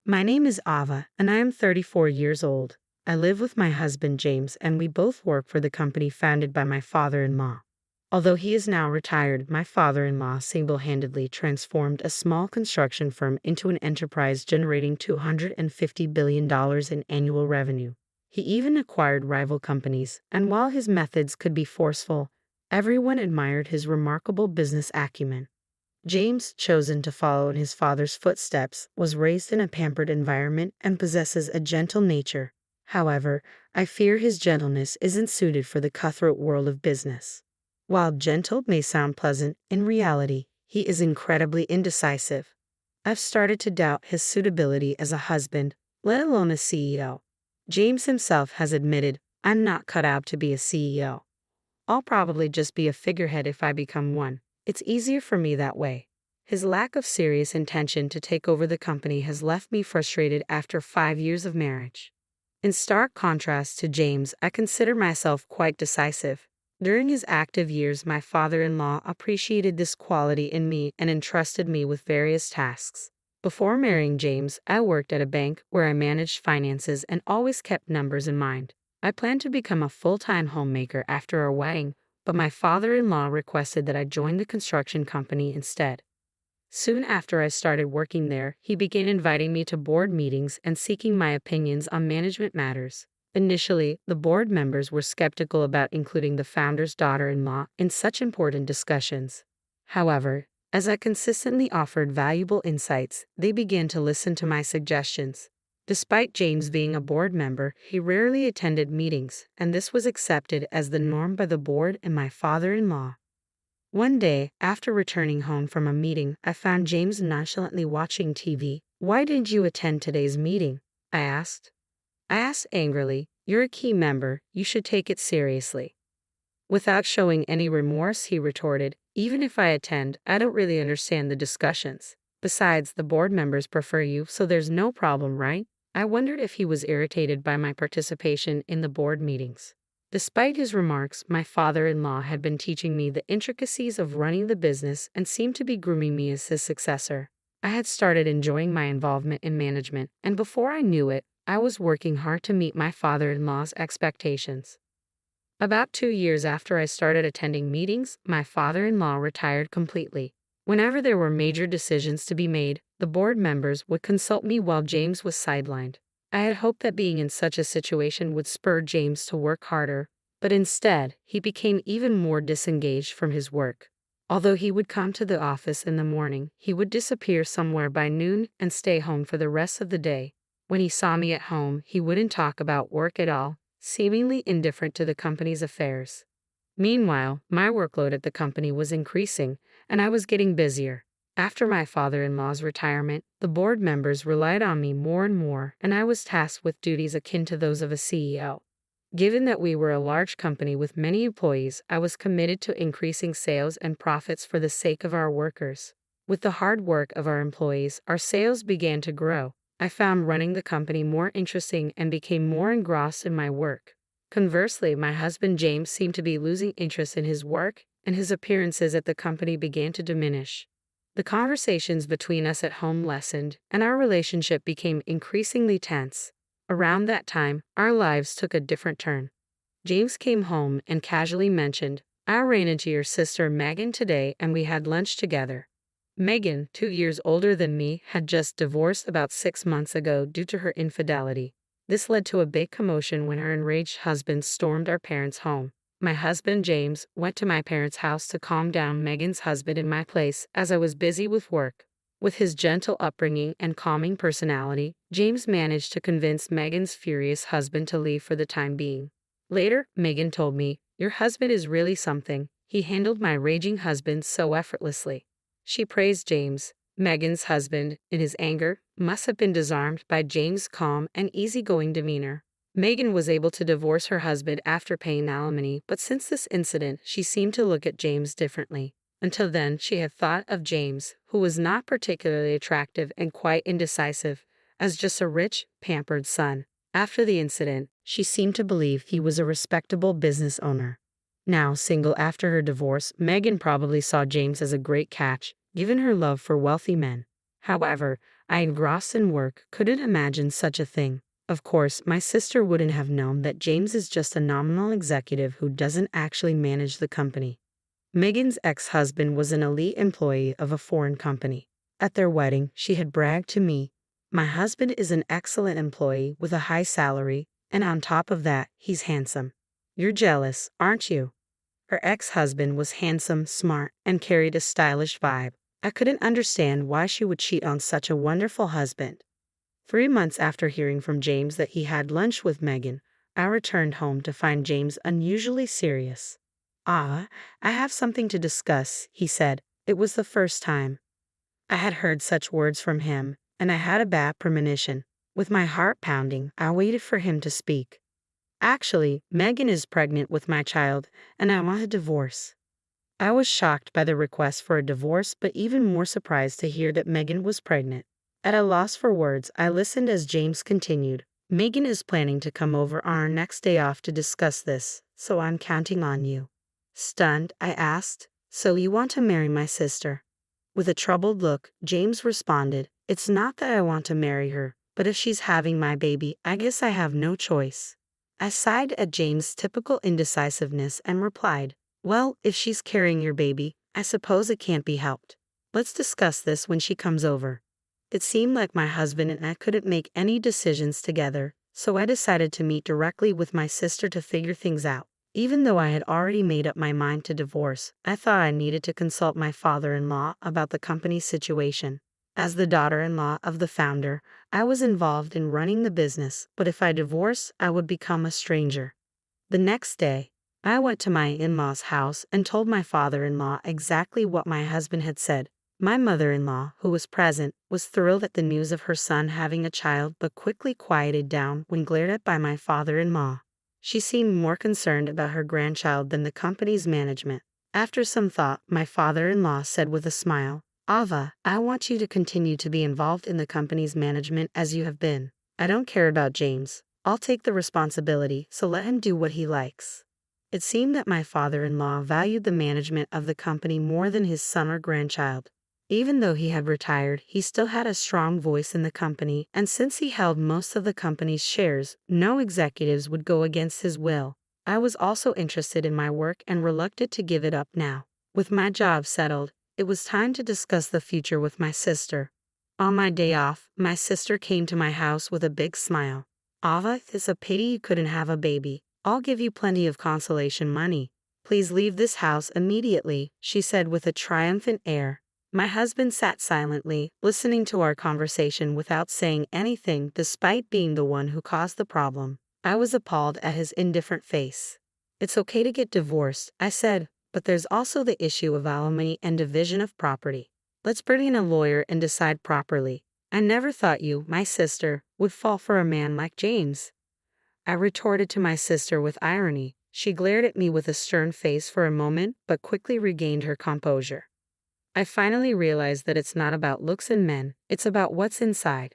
My name is Ava, and I am 34 years old. I live with my husband James, and we both work for the company founded by my father-in-law. Although he is now retired, my father-in-law single-handedly transformed a small construction firm into an enterprise generating $250 billion in annual revenue. He even acquired rival companies, and while his methods could be forceful, everyone admired his remarkable business acumen. James, chosen to follow in his father's footsteps, was raised in a pampered environment and possesses a gentle nature. However, I fear his gentleness isn't suited for the cutthroat world of business. While gentle may sound pleasant, in reality, he is incredibly indecisive. I've started to doubt his suitability as a husband, let alone a CEO. James himself has admitted, "I'm not cut out to be a CEO. I'll probably just be a figurehead if I become one. It's easier for me that way." His lack of serious intention to take over the company has left me frustrated after 5 years of marriage. In stark contrast to James, I consider myself quite decisive. During his active years, my father-in-law appreciated this quality in me and entrusted me with various tasks. Before marrying James, I worked at a bank where I managed finances and always kept numbers in mind. I planned to become a full-time homemaker after our wedding, but my father-in-law requested that I join the construction company instead. Soon after I started working there, he began inviting me to board meetings and seeking my opinions on management matters. Initially, the board members were skeptical about including the founder's daughter-in-law in such important discussions. However, as I consistently offered valuable insights, they began to listen to my suggestions. Despite James being a board member, he rarely attended meetings, and this was accepted as the norm by the board and my father-in-law. One day, after returning home from a meeting, I found James nonchalantly watching TV. "Why didn't you attend today's meeting?" I asked. I asked angrily. "You're a key member, you should take it seriously." Without showing any remorse, he retorted, "Even if I attend, I don't really understand the discussions. Besides, the board members prefer you, so there's no problem, right?" I wondered if he was irritated by my participation in the board meetings. Despite his remarks, my father-in-law had been teaching me the intricacies of running the business and seemed to be grooming me as his successor. I had started enjoying my involvement in management, and before I knew it, I was working hard to meet my father-in-law's expectations. About 2 years after I started attending meetings, my father-in-law retired completely. Whenever there were major decisions to be made, the board members would consult me while James was sidelined. I had hoped that being in such a situation would spur James to work harder, but instead, he became even more disengaged from his work. Although he would come to the office in the morning, he would disappear somewhere by noon and stay home for the rest of the day. When he saw me at home, he wouldn't talk about work at all, seemingly indifferent to the company's affairs. Meanwhile, my workload at the company was increasing, and I was getting busier. After my father-in-law's retirement, the board members relied on me more and more, and I was tasked with duties akin to those of a CEO. Given that we were a large company with many employees, I was committed to increasing sales and profits for the sake of our workers. With the hard work of our employees, our sales began to grow. I found running the company more interesting and became more engrossed in my work. Conversely, my husband James seemed to be losing interest in his work, and his appearances at the company began to diminish. The conversations between us at home lessened, and our relationship became increasingly tense. Around that time, our lives took a different turn. James came home and casually mentioned, "I ran into your sister Megan today and we had lunch together." Megan, 2 years older than me, had just divorced about 6 months ago due to her infidelity. This led to a big commotion when her enraged husband stormed our parents' home. My husband James went to my parents' house to calm down Megan's husband in my place as I was busy with work. With his gentle upbringing and calming personality, James managed to convince Megan's furious husband to leave for the time being. Later, Megan told me, "Your husband is really something. He handled my raging husband so effortlessly." She praised James. Megan's husband, in his anger, must have been disarmed by James' calm and easygoing demeanor. Megan was able to divorce her husband after paying alimony, but since this incident, she seemed to look at James differently. Until then, she had thought of James, who was not particularly attractive and quite indecisive, as just a rich, pampered son. After the incident, she seemed to believe he was a respectable business owner. Now single after her divorce, Megan probably saw James as a great catch, given her love for wealthy men. However, I, engrossed in work, couldn't imagine such a thing. Of course, my sister wouldn't have known that James is just a nominal executive who doesn't actually manage the company. Megan's ex-husband was an elite employee of a foreign company. At their wedding, she had bragged to me, "My husband is an excellent employee with a high salary, and on top of that, he's handsome. You're jealous, aren't you?" Her ex-husband was handsome, smart, and carried a stylish vibe. I couldn't understand why she would cheat on such a wonderful husband. 3 months after hearing from James that he had lunch with Megan, I returned home to find James unusually serious. "Ah, I have something to discuss," he said. It was the first time I had heard such words from him, and I had a bad premonition. With my heart pounding, I waited for him to speak. "Actually, Megan is pregnant with my child, and I want a divorce." I was shocked by the request for a divorce, but even more surprised to hear that Megan was pregnant. At a loss for words, I listened as James continued. "Megan is planning to come over on our next day off to discuss this, so I'm counting on you." Stunned, I asked, "So you want to marry my sister?" With a troubled look, James responded, "It's not that I want to marry her, but if she's having my baby, I guess I have no choice." I sighed at James' typical indecisiveness and replied, "Well, if she's carrying your baby, I suppose it can't be helped. Let's discuss this when she comes over." It seemed like my husband and I couldn't make any decisions together, so I decided to meet directly with my sister to figure things out. Even though I had already made up my mind to divorce, I thought I needed to consult my father-in-law about the company's situation. As the daughter-in-law of the founder, I was involved in running the business, but if I divorced, I would become a stranger. The next day, I went to my in-laws' house and told my father-in-law exactly what my husband had said. My mother-in-law, who was present, was thrilled at the news of her son having a child but quickly quieted down when glared at by my father-in-law. She seemed more concerned about her grandchild than the company's management. After some thought, my father-in-law said with a smile, "Ava, I want you to continue to be involved in the company's management as you have been. I don't care about James. I'll take the responsibility, so let him do what he likes." It seemed that my father-in-law valued the management of the company more than his son or grandchild. Even though he had retired, he still had a strong voice in the company, and since he held most of the company's shares, no executives would go against his will. I was also interested in my work and reluctant to give it up now. With my job settled, it was time to discuss the future with my sister. On my day off, my sister came to my house with a big smile. "Ava, it's a pity you couldn't have a baby. I'll give you plenty of consolation money. Please leave this house immediately," she said with a triumphant air. My husband sat silently, listening to our conversation without saying anything despite being the one who caused the problem. I was appalled at his indifferent face. "It's okay to get divorced," I said, "but there's also the issue of alimony and division of property. Let's bring in a lawyer and decide properly." "I never thought you, my sister, would fall for a man like James," I retorted to my sister with irony. She glared at me with a stern face for a moment, but quickly regained her composure. I finally realized that it's not about looks in men, it's about what's inside.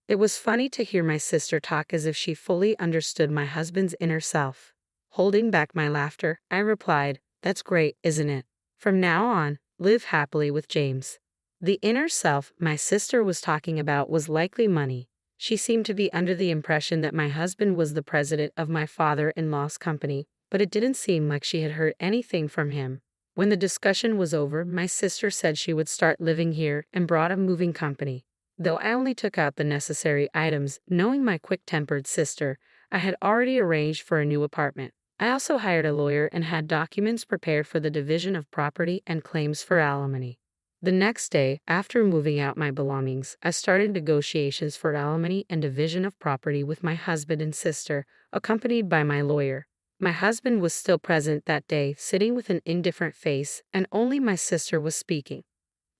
It was funny to hear my sister talk as if she fully understood my husband's inner self. Holding back my laughter, I replied, "That's great, isn't it? From now on, live happily with James." The inner self my sister was talking about was likely money. She seemed to be under the impression that my husband was the president of my father-in-law's company, but it didn't seem like she had heard anything from him. When the discussion was over, my sister said she would start living here and brought a moving company. Though I only took out the necessary items, knowing my quick-tempered sister, I had already arranged for a new apartment. I also hired a lawyer and had documents prepared for the division of property and claims for alimony. The next day, after moving out my belongings, I started negotiations for alimony and division of property with my husband and sister, accompanied by my lawyer. My husband was still present that day, sitting with an indifferent face, and only my sister was speaking.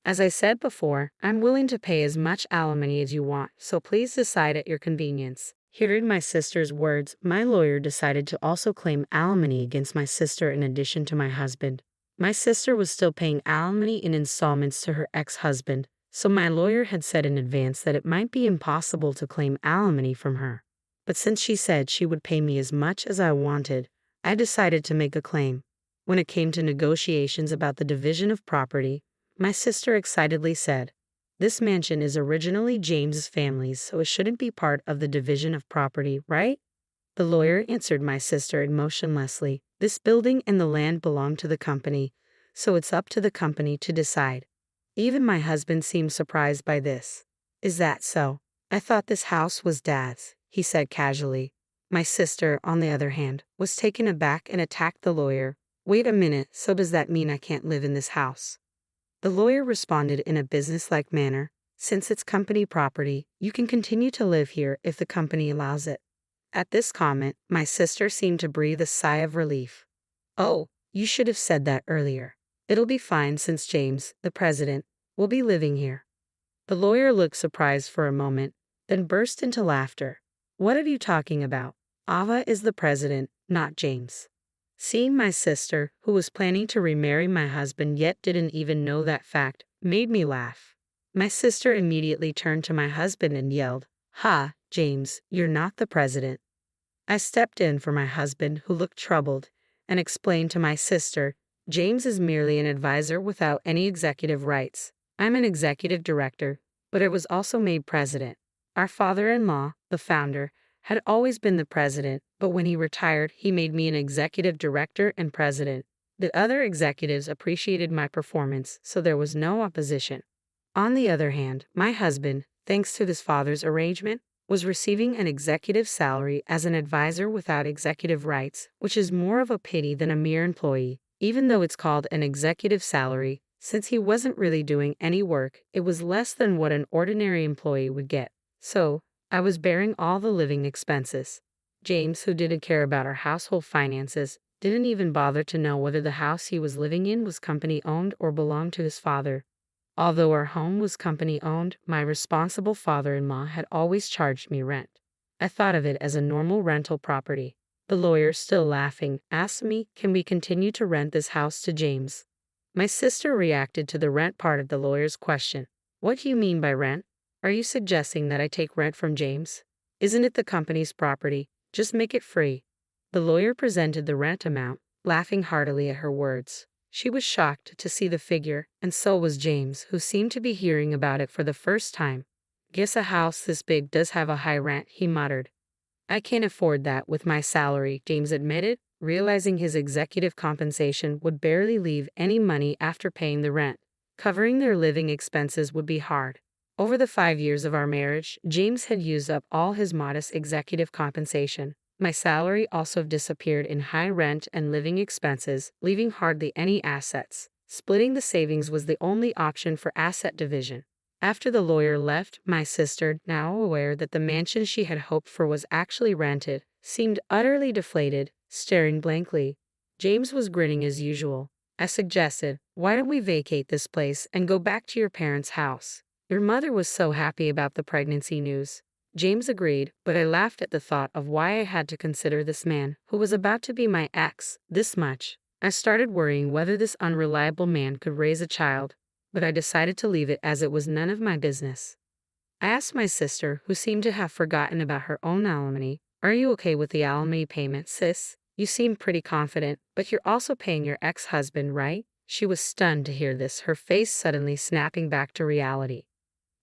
"As I said before, I'm willing to pay as much alimony as you want, so please decide at your convenience." Hearing my sister's words, my lawyer decided to also claim alimony against my sister in addition to my husband. My sister was still paying alimony in installments to her ex-husband, so my lawyer had said in advance that it might be impossible to claim alimony from her. But since she said she would pay me as much as I wanted, I decided to make a claim. When it came to negotiations about the division of property, my sister excitedly said, This mansion is originally James's family's, so it shouldn't be part of the division of property, right? The lawyer answered my sister emotionlessly. This building and the land belong to the company, so it's up to the company to decide. Even my husband seemed surprised by this. Is that so? I thought this house was Dad's, he said casually. My sister, on the other hand, was taken aback and attacked the lawyer. Wait a minute, so does that mean I can't live in this house? The lawyer responded in a businesslike manner. Since it's company property, you can continue to live here if the company allows it. At this comment, my sister seemed to breathe a sigh of relief. Oh, you should have said that earlier. It'll be fine since James, the president, will be living here. The lawyer looked surprised for a moment, then burst into laughter. What are you talking about? Ava is the president, not James. Seeing my sister, who was planning to remarry my husband yet didn't even know that fact, made me laugh. My sister immediately turned to my husband and yelled, "Ha, James, you're not the president." I stepped in for my husband, who looked troubled, and explained to my sister, James is merely an advisor without any executive rights. I'm an executive director, but I was also made president. Our father-in-law, the founder, had always been the president, but when he retired, he made me an executive director and president. The other executives appreciated my performance, so there was no opposition. On the other hand, my husband, thanks to his father's arrangement, was receiving an executive salary as an advisor without executive rights, which is more of a pity than a mere employee. Even though it's called an executive salary, since he wasn't really doing any work, it was less than what an ordinary employee would get. So, I was bearing all the living expenses. James, who didn't care about our household finances, didn't even bother to know whether the house he was living in was company-owned or belonged to his father. Although our home was company-owned, my responsible father-in-law had always charged me rent. I thought of it as a normal rental property. The lawyer, still laughing, asked me, can we continue to rent this house to James? My sister reacted to the rent part of the lawyer's question. What do you mean by rent? Are you suggesting that I take rent from James? Isn't it the company's property? Just make it free. The lawyer presented the rent amount, laughing heartily at her words. She was shocked to see the figure, and so was James, who seemed to be hearing about it for the first time. Guess a house this big does have a high rent, he muttered. I can't afford that with my salary, James admitted, realizing his executive compensation would barely leave any money after paying the rent. Covering their living expenses would be hard. Over the 5 years of our marriage, James had used up all his modest executive compensation. My salary also disappeared in high rent and living expenses, leaving hardly any assets. Splitting the savings was the only option for asset division. After the lawyer left, my sister, now aware that the mansion she had hoped for was actually rented, seemed utterly deflated, staring blankly. James was grinning as usual. I suggested, why don't we vacate this place and go back to your parents' house? Your mother was so happy about the pregnancy news. James agreed, but I laughed at the thought of why I had to consider this man, who was about to be my ex, this much. I started worrying whether this unreliable man could raise a child, but I decided to leave it as it was none of my business. I asked my sister, who seemed to have forgotten about her own alimony, are you okay with the alimony payment, sis? You seem pretty confident, but you're also paying your ex-husband, right? She was stunned to hear this, her face suddenly snapping back to reality.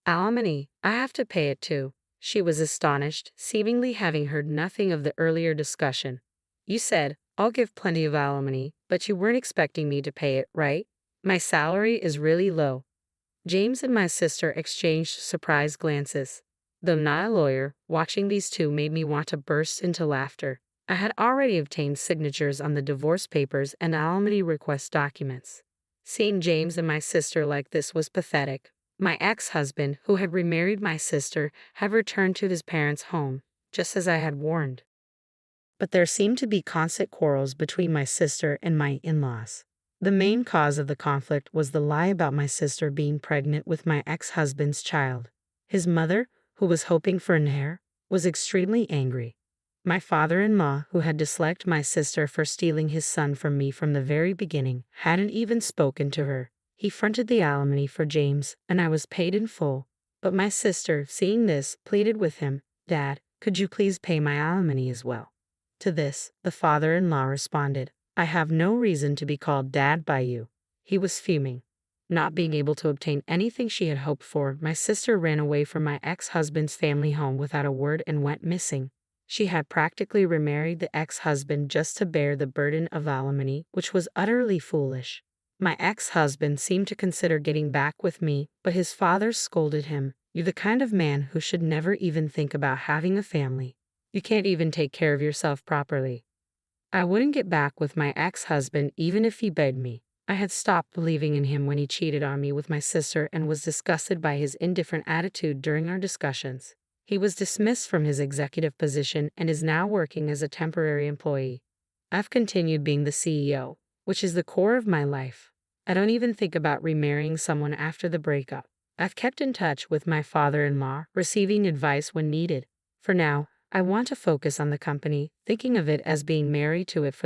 Alimony, I have to pay it too. She was astonished, seemingly having heard nothing of the earlier discussion. You said, I'll give plenty of alimony, but you weren't expecting me to pay it, right? My salary is really low. James and my sister exchanged surprised glances. Though not a lawyer, watching these two made me want to burst into laughter. I had already obtained signatures on the divorce papers and alimony request documents. Seeing James and my sister like this was pathetic. My ex-husband, who had remarried my sister, had returned to his parents' home, just as I had warned. But there seemed to be constant quarrels between my sister and my in-laws. The main cause of the conflict was the lie about my sister being pregnant with my ex-husband's child. His mother, who was hoping for an heir, was extremely angry. My father-in-law, who had disliked my sister for stealing his son from me from the very beginning, hadn't even spoken to her. He fronted the alimony for James, and I was paid in full. But my sister, seeing this, pleaded with him, Dad, could you please pay my alimony as well? To this, the father-in-law responded, I have no reason to be called Dad by you. He was fuming. Not being able to obtain anything she had hoped for, my sister ran away from my ex-husband's family home without a word and went missing. She had practically remarried the ex-husband just to bear the burden of alimony, which was utterly foolish. My ex-husband seemed to consider getting back with me, but his father scolded him. "You're the kind of man who should never even think about having a family. You can't even take care of yourself properly." I wouldn't get back with my ex-husband even if he begged me. I had stopped believing in him when he cheated on me with my sister and was disgusted by his indifferent attitude during our discussions. He was dismissed from his executive position and is now working as a temporary employee. I've continued being the CEO, which is the core of my life. I don't even think about remarrying someone after the breakup. I've kept in touch with my father-in-law, receiving advice when needed. For now, I want to focus on the company, thinking of it as being married to it for